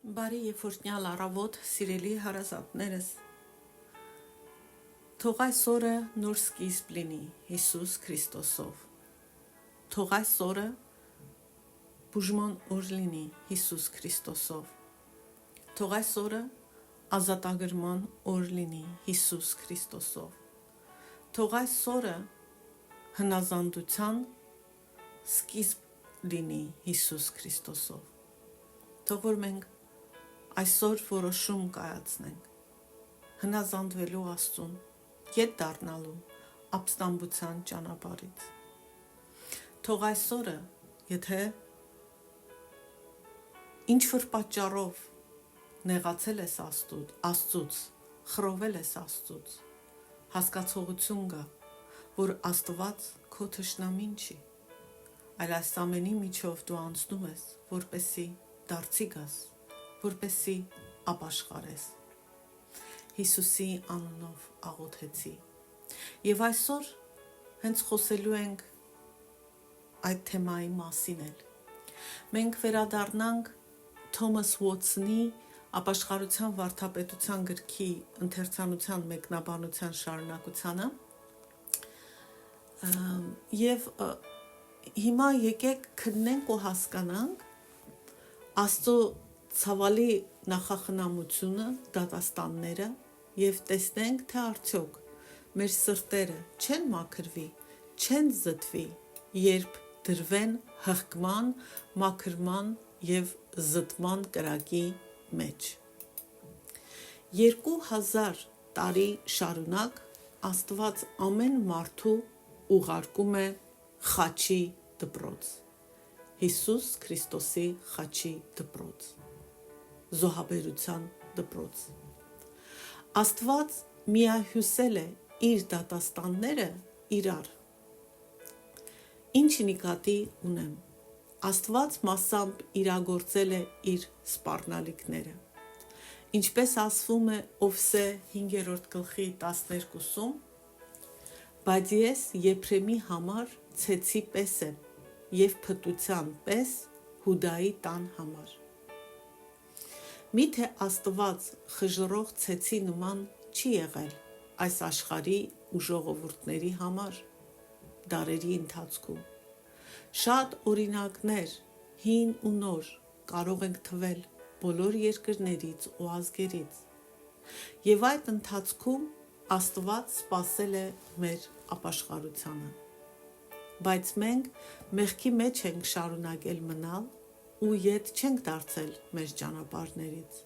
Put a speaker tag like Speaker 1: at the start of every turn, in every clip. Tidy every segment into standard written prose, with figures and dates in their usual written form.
Speaker 1: Բարի եւ օրհնյալ առավոտ, սիրելի հարազատներս։ Թող այս օրը նոր սկիզբ լինի Հիսուս Քրիստոսով։ Թող այս օրը բուժման օր լինի Հիսուս Քրիստոսով։ Թող այս օրը ազատագրման օր լինի Հիսուս Քրիստոսով։ Թող այս օրը հնազանդության սկիզբ լինի Հիսուս Քրիստոսով։ Թող որ մենք այսօր որոշում կայացնենք հնազանդվելու Աստծուն, ետ դառնալու ապստամբության ճանապարհից։ Թող այսօրը, եթե ինչ-որ պատճառով նեղացել ես Աստծուց, խռովել ես Աստծուց, հասկացողություն գա, որ Աստված քո թշնամին չի, այլ այս ամենի միջով դու անցնում ես, որպեսզի դարձի գաս, որպեսզի ապաշխարես։ Հիսուսի անունով աղոթեցի։ Եվ այսօր հենց խոսելու ենք այդ թեմայի մասին էլ։ Մենք վերադառնանք Թոմաս Ուոթսոնի ապաշխարության վարդապետության գրքի ընթերցանության մեկնաբանության շարունակությանը եւ հիմա եկեք քննենք ու հասկանանք Աստծո ցավալի նախախնամությունը, դատաստանները եւ տեսնենք, թե արդյոք մեր սրտերը չեն մաքրվի, չեն զտվի, երբ դրվեն հղկման, մաքրման եւ զտման կրակի մեջ։ 2000 տարի շարունակ Աստված ամեն մարդու ուղարկում է խաչի դպրոց։ Հիսուս Քրիստոսի խաչի դպրոց, զոհաբերության դպրոց։ Աստված միահյուսել է իր դատաստանները իրար։ Ինչ նկատի ունեմ։ Աստված մասամբ իրագործել է իր սպառնալիքները։ Ինչպես ասվում է Ովսե 5-րդ գլխի 12-ում, բայց ես Եփրեմի համար ցեցի պես եմ եւ փտության պես Հուդայի տան համար։ Միթե Աստված խժռող ցեցի նման չի եղել այս աշխարհի ու ժողովուրդների համար դարերի ընթացքում։ Շատ օրինակներ հին ու նոր կարող ենք թվել բոլոր երկրներից ու ազգերից։ Եվ այդ ընթացքում Աստված սպասել է մեր ապաշխարությանը։ Բայց մենք մեղքի մեջ ենք շարունակել մնալ ու ետ չենք դարձել մեր ճանապարհներից։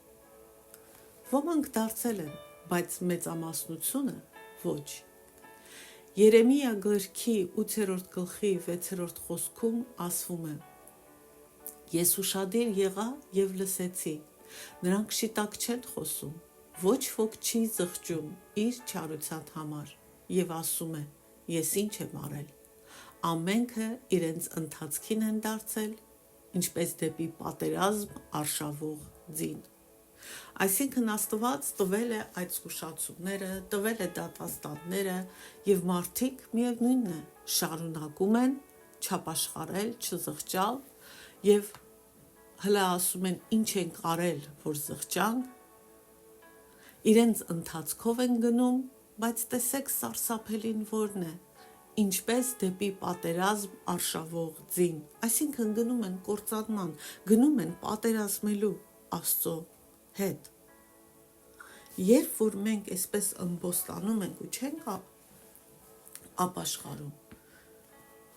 Speaker 1: Ոմանք դարձել են, բայց մեծամասնությունը ոչ։ Երեմիա գրքի 8-րդ գլխի 6-րդ խոսքում ասվում է. Ես ուշադիր եղա եւ լսեցի, նրանք շիտակ չեն խոսում, ոչ ոք չի զղջում իր չարության համար եւ ասում է. ես ինչ եմ արել։ Ամենքը իրենց ընթացքին են դարձել, ինչպես դեպի պատերազմ արշավող ձին։ Այսինքն Աստված տվել է այդ զգուշացումները, տվել է դատաստանները եւ մարդիկ միևնույնն է շարունակում են չապաշխարել, չզղջալ եւ հլա ասում են ինչ ենք արել, որ զղջանք, իրենց ընթացքով են գնում, բայց տեսեք սարսափելին որն է, ինչպես դեպի պատերազմ արշավող ձին, այսինքն գնում են կործանման, գնում են պատերազմելու Աստծո հետ։ Երբ որ մենք այսպես ըմբոստանում ենք ու չենք ապաշխարում,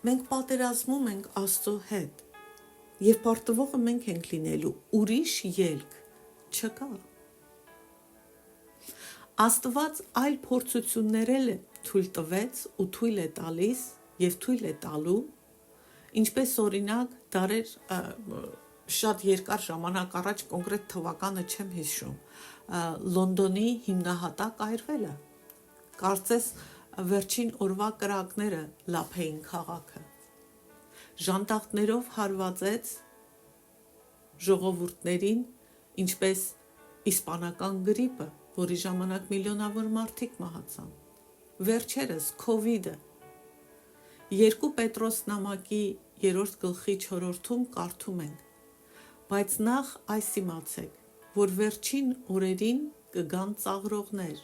Speaker 1: մենք պատերազմում ենք Աստծո հետ, եւ պարտվողը մենք ենք լինելու, ուրիշ ելք չկա։ Աստված այլ փորձություններ էլ թույլ տվեց ու թույլ է տալիս եւ թույլ է տալու, ինչպես օրինակ դարեր շատ երկար ժամանակ առաջ կոնկրետ թվականը չեմ հիշում, Լոնդոնի հիմնահատակ այրվելը, կարծես վերջին օրվա կրակները լափեին քաղաքը, ժանտախներով հարվածեց ժողովուրդներին, ինչպես իսպանական գրիպը, որի ժամանակ միլիոնավոր մարդիկ մահացան, վերջերս քովիդը, 2 Պետրոս նամակի 3-րդ գլխի 4-ում կարդում ենք. բայց նախ այս իմացեք, որ վերջին օրերին կգան ծաղրողներ,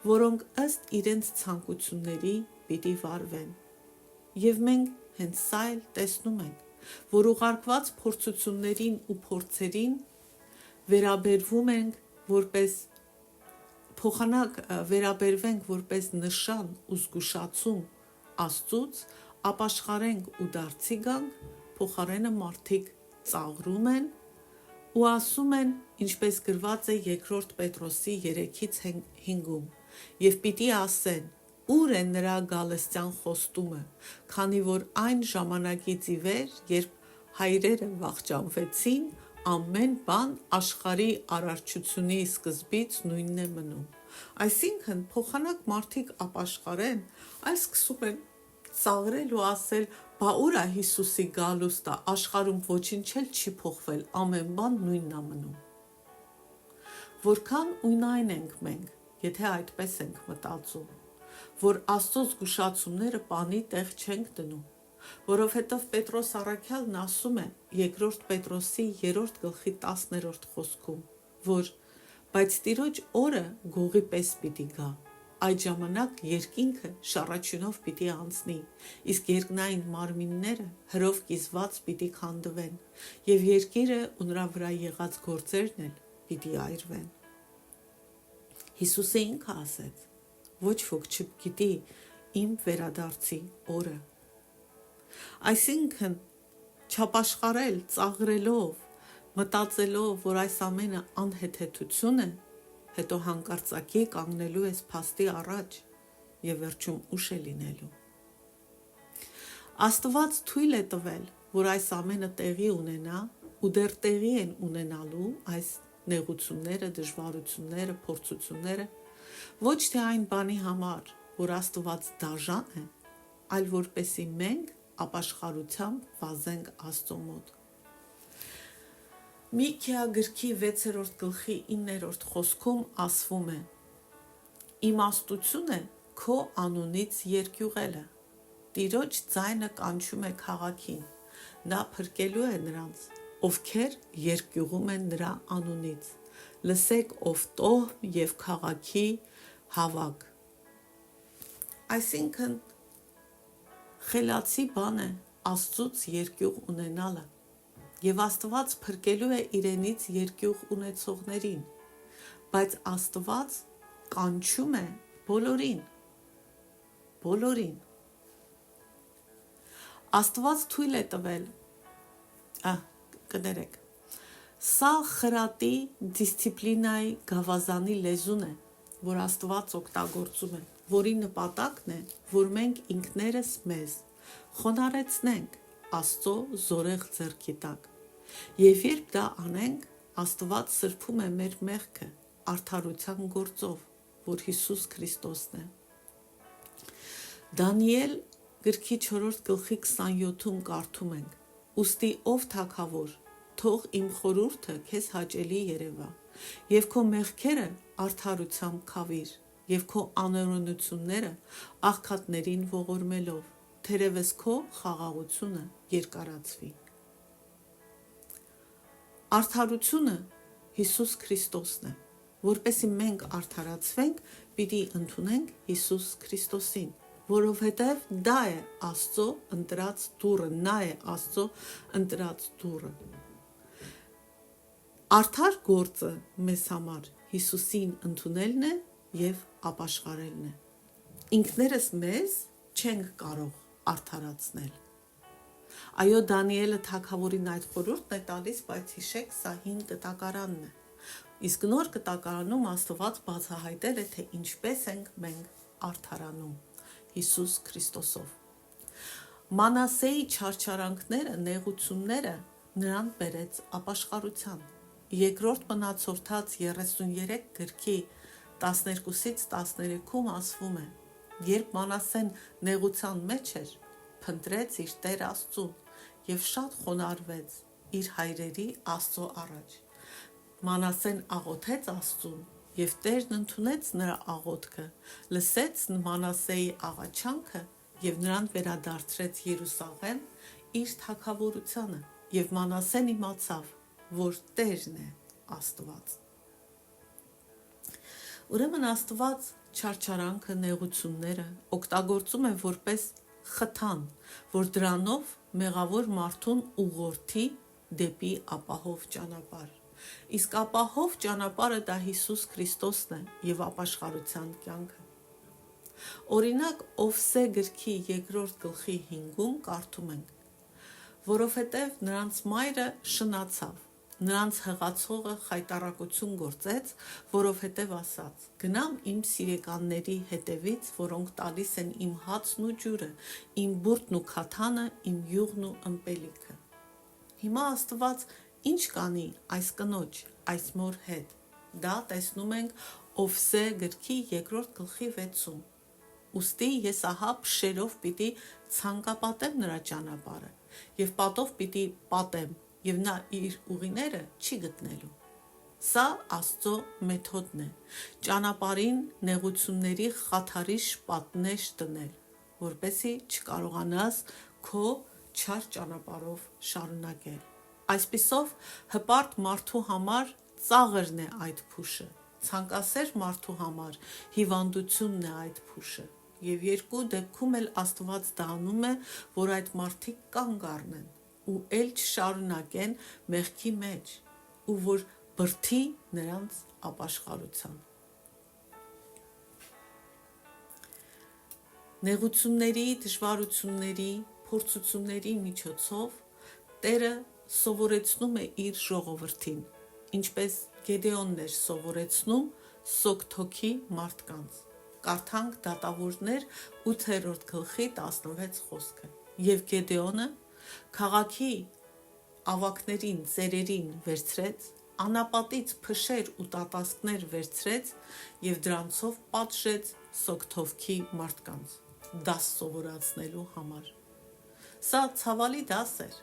Speaker 1: որոնք ըստ իրենց ցանկությունների պիտի վարվեն։ Եվ մենք հենց սա էլ տեսնում ենք, որ ուղարկված փորձություններին ու փորձերին վերաբերվենք որպես նշան ու զգուշացում Աստծուց, ապաշխարենք ու դարձի գանք, փոխարենը մարդիկ ծաղրում են ու ասում են, ինչպես գրված է 2 Պետրոսի 3:5-ում, եւ պիտի ասեն. ուր է նրա գալստյան խոստումը, քանի որ այն ժամանակից ի վեր, երբ հայրերը վախճանվեցին, ամեն բան աշխարհի արարչությունի սկզբից նույնն է մնում։ Այսինքն, փոխանակ մարդիկ ապաշխարեն, այլ սկսում են ծաղրել ու ասել, բա ուր է Հիսուսի գալուստը, աշխարհում ոչինչ էլ չի փոխվել, ամեն բան նույնն է մնում։ Որքան ունայն ենք մենք, եթե այդպես ենք մտածում, որ Աստծո զգուշացումները բանի տեղ չենք դնում, որովհետև Պետրոս առաքյալն ասում է 2 Պետրոսի 3:10 խոսքում, որ բայց Տիրոջ օրը գողի պես պիտի գա, այդ ժամանակ երկինքը շառաչյունով պիտի անցնի, իսկ երկնային մարմինները հրով կիզված պիտի քանդվեն, եւ երկիրը ու նրա վրա եղած գործերն էլ պիտի այրվեն։ Հիսուսը ինքը ասեց. ոչ ոք չգիտի իմ վերադարձի օրը։ Այսինքն, չապաշխարել ծաղրելով, մտածելով, որ այս ամենը անհեթեթություն է, հետո հանկարծակի կանգնելու ես փաստի առաջ եւ վերջում ուշ է լինելու։ Աստված թույլ է տվել, որ այս ամենը տեղի ունենա ու դեռ տեղի են ունենալու այս նեղությունները, դժվարությունները, փորձությունները, ոչ թե այն բանի համար, որ Աստված դաժան է, այլ որպեսի մենք ապաշխարությամբ վազենք Աստծո մոտ։ Միքիա գրքի 6:9 խոսքում ասվում է. Իմաստություն է քո անունից երկյուղելը, Տիրոջ ձայնը կանչում է քաղաքին, նա փրկելու է նրանց, ովքեր երկյուղում են նրա անունից, լսեք ով տոհմ և քաղաքի հավաք։ Այսինքն, խելացի բան է Աստծուց երկյուղ ունենալը, եւ Աստված փրկելու է իրենից երկյուղ ունեցողներին, բայց Աստված կանչում է բոլորին։ Աստված թույլ է տվել, սա խրատի դիսցիպլինայի գավազանի լեզուն է, որ Աստված օգտագործում է, որի նպատակն է, որ մենք ինքներս մեզ խոնարհեցնենք Աստծո զորեղ ձեռքի տակ, եւ երբ դա անենք, Աստված սրբում է մեր մեղքը արդարության գործով, որ Հիսուս Քրիստոսն է։ Դանիել գրքի 4:27-ում կարդում ենք. ուստի ով թագավոր, թող իմ խորհուրդը քեզ հաճելի երևա, եւ քո մեղքերը արդարությամբ քավիր, եւ քո անօրենությունները աղքատներին ողորմելով, թերևս քո խաղաղությունը երկարացվի։ Արդարությունը Հիսուս Քրիստոսն է, որպեսզի մենք արդարացվենք, պիտի ընդունենք Հիսուս Քրիստոսին, որովհետև դա է Աստծո ընտրած դուռը, նա է Աստծո ընտրած դուռը։ Արդար գործը մեզ համար Հիսուսին ընդունելն է եւ ապաշխարելն է։ Ինքներս մեզ չենք կարող արդարացնել։ Այո, Դանիելը թագավորին այդ խորհուրդն է տալիս, բայց հիշեք, սա հին կտակարանն է։ Իսկ նոր կտակարանում Աստված բացահայտել է, թե ինչպես ենք մենք արդարանում Հիսուս Քրիստոսով։ Մանասեի չարչարանքները, նեղությունները նրան բերեց ապաշխարության։ Երկրորդ մնացորդաց 33 գրքի 12-13-ում ասվում է. երբ Մանասեն նեղության մեջ էր, փնտրեց իր Տեր Աստծուն եւ շատ խոնարհվեց իր հայրերի Աստծո առաջ։ Մանասեն աղոթեց Աստծուն եւ Տերն ընդունեց նրա աղոթքը, լսեց Մանասեի աղաչանքը եւ նրան վերադարձրեց Երուսաղեմ իր թագավորությանը, եւ Մանասեն իմացավ, որ Տերն է Աստված։ Ուրեմն Աստված չարչարանքը, նեղությունները օգտագործում է որպես խթան, որ դրանով մեղավոր մարդուն ուղղորդի դեպի ապահով ճանապարհ։ Իսկ ապահով ճանապարհը դա Հիսուս Քրիստոսն է եւ ապաշխարության կյանքը։ Օրինակ Ովսե գրքի 2-րդ գլխի 5-ում կարդում ենք. որովհետև նրանց մայրը շնացավ, նրանց հղացողը խայտառակություն գործեց, որովհետև ասաց. գնամ իմ սիրեկանների հետևից, որոնք տալիս են իմ հացն ու ջուրը, իմ բուրդն ու քաթանը, իմ յուղն ու ըմպելիքը։ Հիմա Աստված ինչ կանի այս կնոջ, այս մոր հետ։ Դա տեսնում ենք Ովսե գրքի 2-րդ գլխի 6-ում։ Ուստի ես ահա փշերով պիտի ցանկապատեմ նրա ճանապարհը եւ պատով պիտի պատեմ եւ նա իր ուղիները չի գտնելու։ Սա Աստծո մեթոդն է՝ ճանապարհին նեղությունների խաթարիչ պատնեշ դնել, որպեսզի չկարողանաս քո չար ճանապարհով շարունակել։ Այսպիսով հպարտ մարդու համար ծաղրն է այդ փուշը, ցանկասեր մարդու համար հիվանդությունն է այդ փուշը։ Եվ երկու դեպքում էլ Աստված դա անում է, որ այդ մարդիկ կանգ առնեն ու էլ չշարունակեն մեղքի մեջ ու որ բրդի նրանց ապաշխարության։ Նեղությունների, դժվարությունների, փորձությունների միջոցով Տերը սովորեցնում է իր ժողովրդին, ինչպես Գեդեոնն էր սովորեցնում սոգթոքի մարդկանց։ Կարդանք Դատավորներ 8-րդ գլխի 16 խոսքը։ Եվ Գեդեոնը քաղաքի ավակներին, ծերերին վերցրեց, անապատից փշեր ու տատասկներ վերցրեց եւ դրանցով պատժեց սոգթոքի մարդկանց, դաս սովորացնելու համար։ Սա ցավալի դաս էր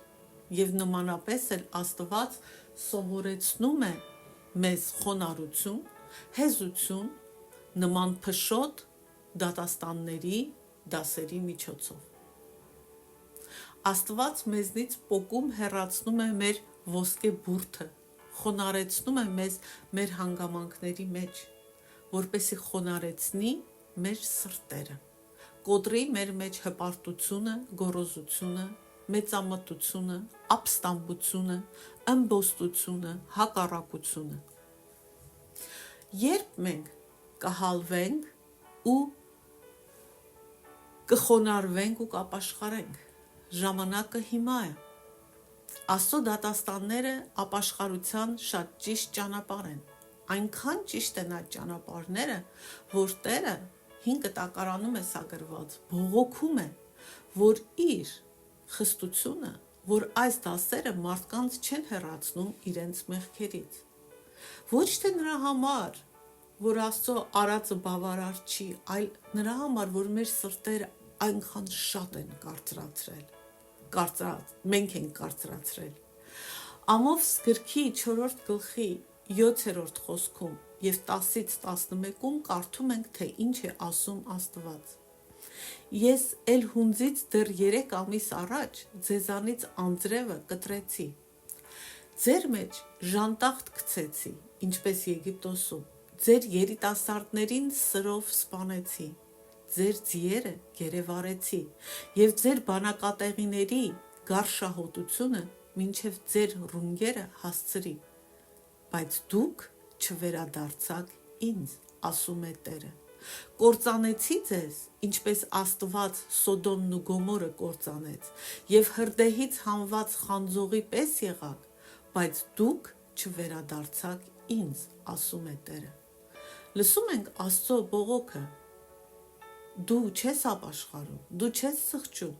Speaker 1: եւ նմանապես էլ Աստված սովորեցնում է մեզ խոնարհություն, հեզություն, նման փշոտ դատաստանների դասերի միջոցով։ Աստված մեզնից պոկում հեռացնում է մեր ոսկե բուրդը, խոնարեցնում է մեզ մեր հանգամանքների մեջ, որպեսզի խոնարեցնի մեր սրտերը, կոտրի մեր մեջ հպարտությունը, գոռոզությունը, մեծամտությունը, ապստամբությունը, ըմբոստությունը, հակառակությունը։ Երբ մենք կհալվենք ու կխոնարհվենք ու կապաշխարենք, ժամանակը հիմա է։ Աստծո դատաստանները ապաշխարության շատ ճիշտ ճանապարհ են։ Այնքան ճիշտ են այդ ճանապարհները, որ Տերը 5 տակարանում է սա գրված, բողոքում է, որ իր խստությունը, որ այս դասերը մարդկանց չեն հեռացնում իրենց մեղքերից։ Ոչ թե նրա համար, որ Աստծո արածը բավարար չի, այլ նրա համար, որ մեր սրտերը այնքան շատ են մենք ենք կարծրացրել։ Ամովս գրքի 4-րդ գլխի 7-րդ խոսքում եւ 10-ից 11-ում կարդում ենք, թե ինչ է ասում Աստված։ Ես էլ հունձից դեռ 3 ամիս առաջ ձեզանից անձրևը կտրեցի։ Ձեր մեջ ժանտախտ գցեցի, ինչպես Եգիպտոսում, ձեր երիտասարդներին սրով սպանեցի, ձեր ձիերը գերեվարեցի եւ ձեր բանակատեղիների գարշահոտությունը մինչև ձեր ռունգերը հասցրի, բայց դուք չվերադարձաք ինձ, ասում է Տերը։ Կործանեցի ձեզ, ինչպես Աստված Սոդոմն ու Գոմորը կործանեց, եւ հրդեհից հանված խանձողի պես եղաք, բայց դուք չվերադարձաք ինձ, ասում է Տերը։ Լսում ենք Աստծո բողոքը. դու չես ապաշխարում, դու չես սղճում,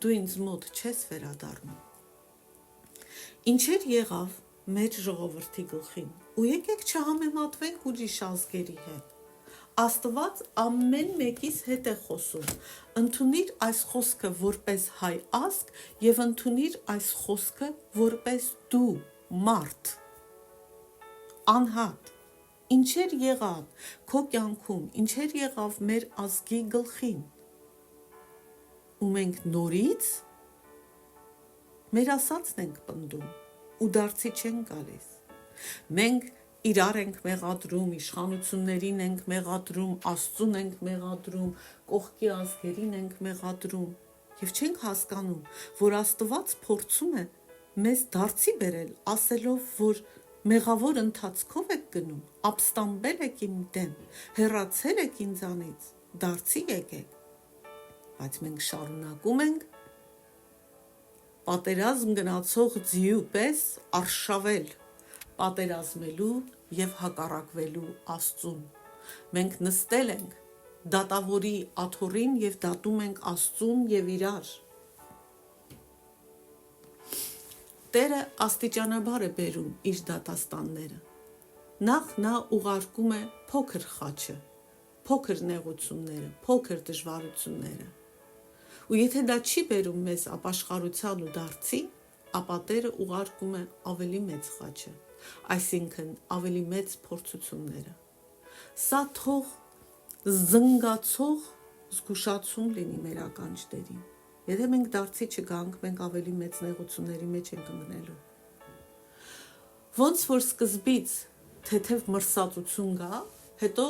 Speaker 1: դու ինձ մոտ չես վերադառնում։ Ինչեր եղավ մեր ժողովրդի գլխին, ու եկեք չհամեմատվենք ուրիշ ազգերի հետ։ Աստված ամեն մեկիս հետ է խոսում։ Ընդունիր այս խոսքը որպես հայ ազգ եւ ընդունիր այս խոսքը որպես դու մարդ։ Անհատ ինչեր եղավ քո կյանքում, ինչեր եղավ մեր ազգի գլխին։ Ու մենք նորից մեր ասածն ենք պնդում ու դարձի չենք գալիս։ Մենք իրար ենք մեղադրում, իշխանություններին ենք մեղադրում, Աստծուն ենք մեղադրում, կողքի ազգերին ենք մեղադրում եւ չենք հասկանում, որ Աստված փորձում է մեզ դարձի բերել, ասելով, որ մեղավոր ընթացքով եք գնում, ապստամբել եք իմ դեմ, հեռացել եք ինձանից, դարձի եկեք, բայց մենք շարունակում ենք պատերազմ գնացող ձիու պես արշավել, պատերազմելու եւ հակառակվելու Աստծուն։ Մենք նստել ենք դատավորի աթոռին եւ դատում ենք Աստծուն եւ իրար։ Տերը աստիճանաբար է բերում իր դատաստանները։ Նախ նա ուղարկում է փոքր խաչը, փոքր նեղությունները, փոքր դժվարությունները։ Ու եթե դա չի բերում մեզ ապաշխարության ու դարձի, ապա Տերը ուղարկում է ավելի մեծ խաչը, այսինքն ավելի մեծ փորձությունները։ Սա թող զնգացող զգուշացում լինի մեր ականջներին։ Եթե մենք դարձի չգանք, մենք ավելի մեծ նեղությունների մեջ ենք ընկնելու։ Ոնց որ սկզբից թեթև մրսածություն գա, հետո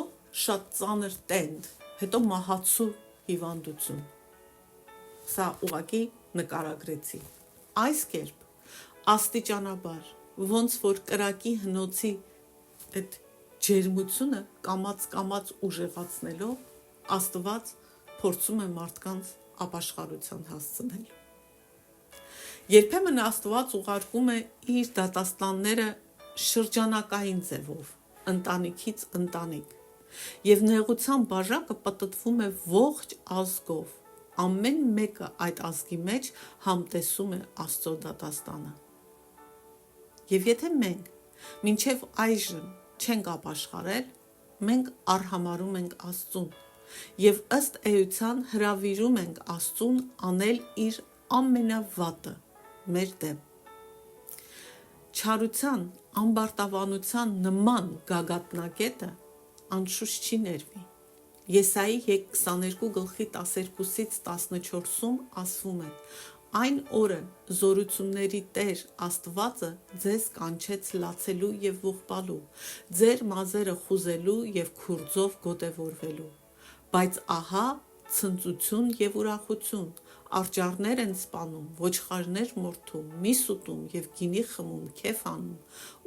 Speaker 1: շատ ծանր տենդ, հետո մահացու հիվանդություն։ Սա ուղղակի նկարագրեցի։ Այս կերպ աստիճանաբար, ոնց որ կրակի հնոցի այդ ջերմությունը կամաց ուժեղացնելով, Աստված փորձում է մարդկանց ապաշխարության հասցնել։ Երբեմն Աստված ուղարկում է իր դատաստանները շրջանակային ձևով, ընտանիքից ընտանիք, եւ նեղության բաժակը պտտվում է ողջ ազգով, ամեն մեկը այդ ազգի մեջ համտեսում է Աստծո դատաստանը։ Եվ եթե մենք մինչև այժմ չենք ապաշխարել, մենք արհամարում ենք Աստծուն եւ ըստ էության հրավիրում ենք Աստծուն անել իր ամենավատը մեր դեմ։ Չարության, ամբարտավանության նման գագաթնակետը անշուշտ չի ներվի։ Եսայի 22:12-ից 14-ում ասվում է. Այն օրը զորությունների Տեր Աստվածը ձեզ կանչեց լացելու եւ ողբալու, ձեր մազերը խուզելու եւ քուրձով գոտեվորվելու։ Բայց ահա ցնծություն եւ ուրախություն, արջառներ են սպանում, ոչխարներ մորթում, միս ուտում եւ գինի խմում, քեֆ անում,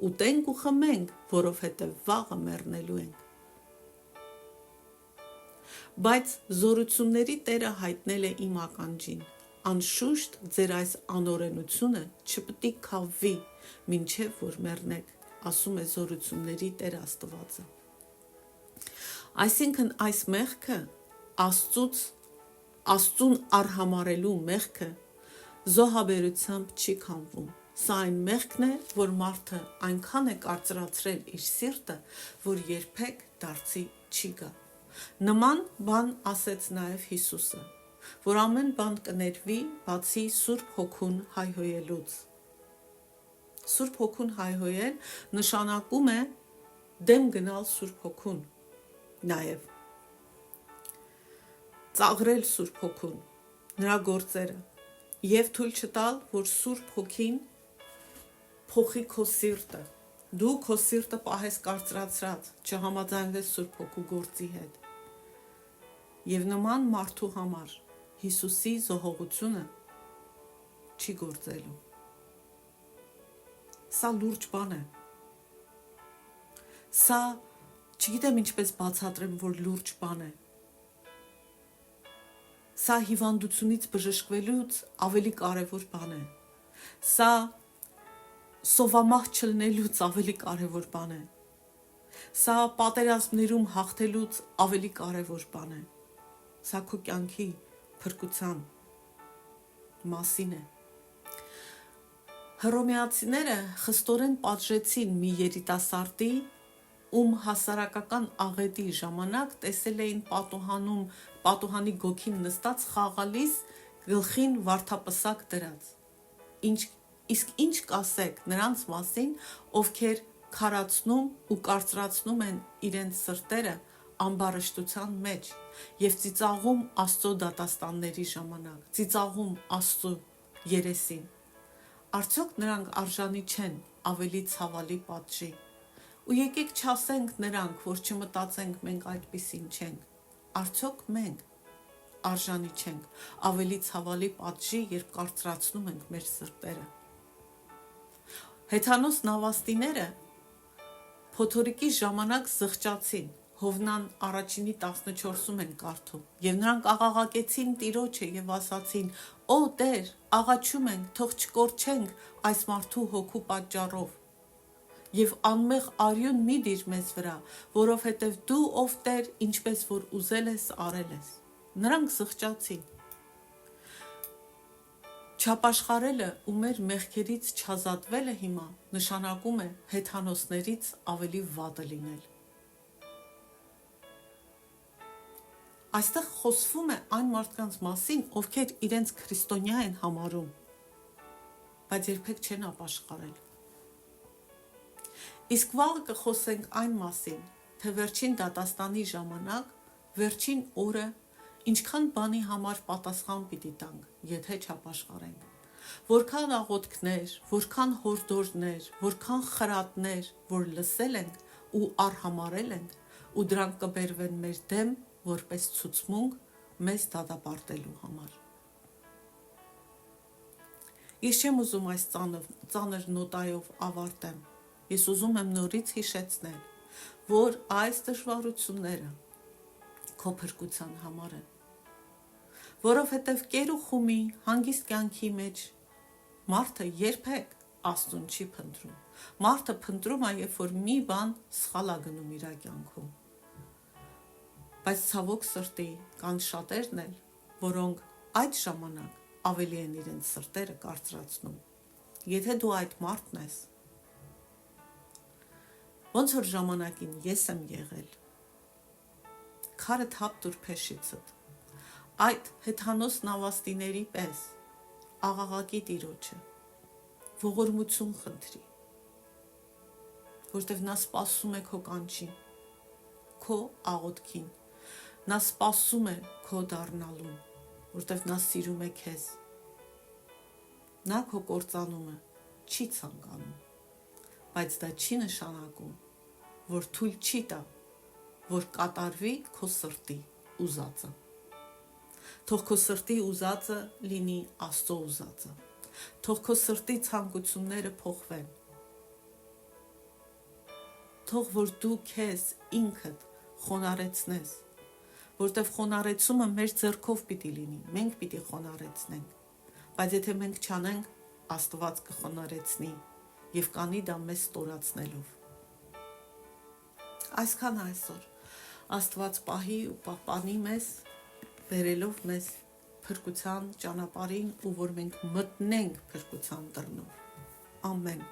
Speaker 1: ուտենք ու խմենք, որովհետեւ վաղը մեռնելու ենք։ Բայց զորությունների Տերը հայտնել է իմ ականջին. անշուշտ ձեր այս անօրենությունը չպետք է քավվի, մինչև որ մեռնեք, ասում է զորությունների Տեր Աստվածը։ Այսինքն այս մեղքը Աստծուն արհամարելու մեղքը զոհաբերությամբ չի քամվում։ Սա այն մեղքն է, որ մարդը այնքան է կարծրացրել իր սիրտը, որ երբեք դարձի չի գա։ Նման բան ասեց նաև Հիսուսը, որ ամեն բան կներվի, բացի Սուրբ Հոգուն հայհոյելուց։ Սուրբ Հոգուն հայհոյել նշանակում է դեմ գնալ Սուրբ Հոգուն, նաև ծաղրել Սուրբ Հոգուն, նրա գործերը, եւ թույլ չտալ, որ Սուրբ Հոգին փոխի քո սիրտը, դու քո սիրտը պահես կարծրացրած, չհամաձայնվես Սուրբ Հոգու գործի հետ։ Եվ նման մարդու համար Հիսուսի զոհողությունը չի գործելու։ Սա լուրջ բան է։ Սա չգիտեմ ինչպես բացատրեմ, որ լուրջ բան է։ Սա հիվանդությունից բժշկվելուց ավելի կարևոր բան է։ Սա սովամահ չլնելուց ավելի կարևոր բան է։ Սա պատերազմներում հաղթելուց ավելի կարևոր բան է։ Սա քո կյանքի փրկության մասին է։ Հռոմեացիները խստորեն պատժեցին մի երիտասարդի, ում հասարակական աղետի ժամանակ տեսել էին պատուհանի գոգին նստած խաղալիս գլխին վարդապսակ դրած։ Իսկ ինչ կասեք նրանց մասին, ովքեր քարացնում ու կարծրացնում են իրենց սրտերը ամբարշտության մեջ եւ ծիծաղում Աստծո դատաստանների ժամանակ, ծիծաղում Աստծո երեսին։ Արդյոք նրանք արժանի չեն ավելի ցավալի պատժի։ Ու եկեք չասենք նրանք, որ չմտածենք մենք այդպիսին չենք։ Արդյոք մենք արժանի չենք ավելի ցավալի պատժի, երբ կարծրացնում ենք մեր սրտերը։ Հեթանոս նավաստիները փոթորիկի ժամանակ զղջացին, Հովնան 1:14 են կարդում, եւ նրանք աղաղակեցին Տիրոջը եւ ասացին. «Օ Տեր, աղաչում ենք, թող չկորչենք այս մարդու հոգու պատճառով, եւ անմեղ արյուն մի դիր մեզ վրա, որովհետեւ դու, ով Տեր, ինչպես որ ուզել ես, արել ես»։ Նրանք զղջացին։ Չապաշխարելը ու մեր մեղքերից չազատվելը հիմա նշանակում է հեթանոսներից ավելի վատը լինել։ Այստեղ խոսվում է այն մարդկանց մասին, ովքեր իրենց քրիստոնյա են համարում, բայց երբեք չեն ապաշխարել։ Իսկ վաղը կխոսենք այն մասին, թե վերջին դատաստանի ժամանակ, վերջին օրը ինչքան բանի համար պատասխան պիտի տանք, եթե չապաշխարենք։ Որքան աղոթքներ, որքան հորդորներ, որքան խրատներ, որ լսել ենք ու արհամարել ենք, ու դրանք կբերվեն մեր դեմ, որպես ցուցմունք մեզ դատապարտելու համար։ Ես չեմ ուզում այս ծանր նոտայով ավարտեմ։ Ես ուզում եմ նորից հիշեցնել, որ այս դժվարությունները քո փրկության համար են։ Որովհետև կեր ու խումի հանգիստ կյանքի մեջ մարդը երբեք Աստծուն չի փնտրում։ Մարդը փնտրում է, երբ որ մի բան սխալ է գնում իր կյանքում։ Բայց ցավոք սրտի կան շատերն էլ, որոնք այդ ժամանակ ավելի են իրենց սրտերը կարծրացնում։ Եթե դու այդ մարդն ես, ոնց որ ժամանակին ես եմ եղել, քարը թափ տուր փեշիցդ, այդ հեթանոս նավաստիների պես աղաղակի Տիրոջը, ողորմություն խնդրի, որտև նա սպասում է քո կանչին, քո աղոթքին, նա սպասում է քո դառնալուն, որտև նա սիրում է քեզ։ Նա քո կործանումը չի ցանկանում, բայց դա չի նշանակում, որ թույլ չի տա, որ կատարվի քո սրտի ուզածը։ Թող քո սրտի ուզածը լինի Աստծո ուզածը։ Թող քո սրտի ցանկությունները փոխվեն։ Թող որ դու քեզ ինքդ խոնարեցնես, որտև խոնարեցումը մեր ձեռքով պիտի լինի, մենք պիտի խոնարեցնենք, բայց եթե մենք չանենք, Աստված կխոնարեցնի եւ կանի դա մեզ ստորացնելով։ Այսքան այսօր Աստված պահի ու պահպանի մեզ, բերելով մեզ փրկության ճանապարհին ու որ մենք մտնենք փրկության դռնով։ Ամեն։